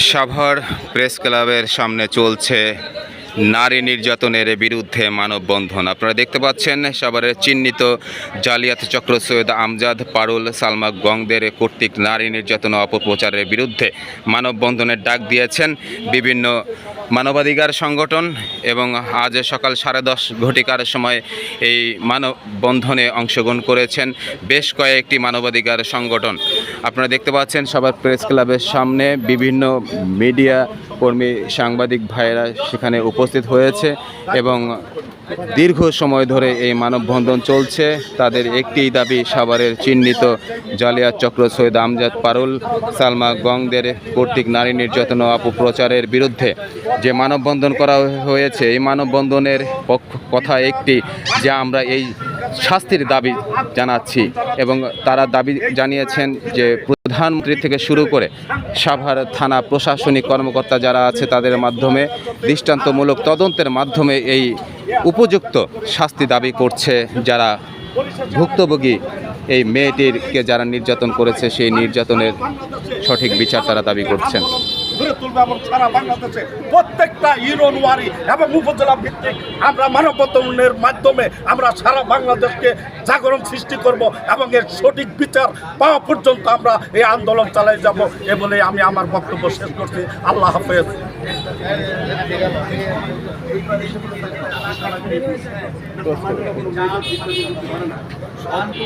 Savar press ক্লাবের সামনে চলছে নারী নির্যাতনের বিরুদ্ধে মানববন্ধন। আপনারা দেখতে পাচ্ছেন সাভারের চিহ্নিত জালিয়াত চক্র সৈয়দ আমজাদ, পারুল, সালমা গংদের কর্তৃক নারী নির্যাতন ও অপপ্রচারের বিরুদ্ধে মানববন্ধনের ডাক দিয়েছেন বিভিন্ন মানবাধিকার সংগঠন এবং আজ সকাল 10:30 ঘটিকার সময় এই মানববন্ধনে অংশগ্রহণ করেছেন বেশ কয়েকটি মানবাধিকার সংগঠন। আপনারা দেখতে পাচ্ছেন সাভার প্রেস ক্লাবের সামনে বিভিন্ন মিডিয়া কর্মী, সাংবাদিক ভাইয়েরা সেখানে উপস্থিত হয়েছে এবং দীর্ঘ সময় ধরে এই মানববন্ধন চলছে। তাদের একটি দাবি সাভারের চিহ্নিত জালিয়াত চক্র সৈয়দ আমজাদ, পারুল, সালমা গংদের কর্তৃক নারী নির্যাতন ও অপপ্রচারের বিরুদ্ধে যে মানববন্ধন করা হয়েছে, এই মানববন্ধনের কথা একটি যে আমরা এই শাস্তির দাবি জানাচ্ছি এবং তারা দাবি জানিয়েছেন যে প্রধানমন্ত্রী থেকে শুরু করে সাভার থানা প্রশাসনিক কর্মকর্তা যারা আছে তাদের মাধ্যমে দৃষ্টান্তমূলক তদন্তের মাধ্যমে এই উপযুক্ত শাস্তি দাবি করছে যারা ভুক্তভোগী, এই মেয়েটিকে যারা নির্যাতন করেছে সেই নির্যাতনের সঠিক বিচার তারা দাবি করছেন। গড়ে তুলবে এবং সারা বাংলাদেশে প্রত্যেকটা ইউনিয়ন ওয়ারি এবং উপজেলা ভিত্তিক আমরা মানববন্ধনের মাধ্যমে আমরা সারা বাংলাদেশকে জাগরণ সৃষ্টি করব এবং এর সঠিক বিচার পাওয়া পর্যন্ত আমরা এই আন্দোলন চালাই যাব। এ বলে আমি আমার বক্তব্য শেষ করছি। আল্লাহ হাফেজ।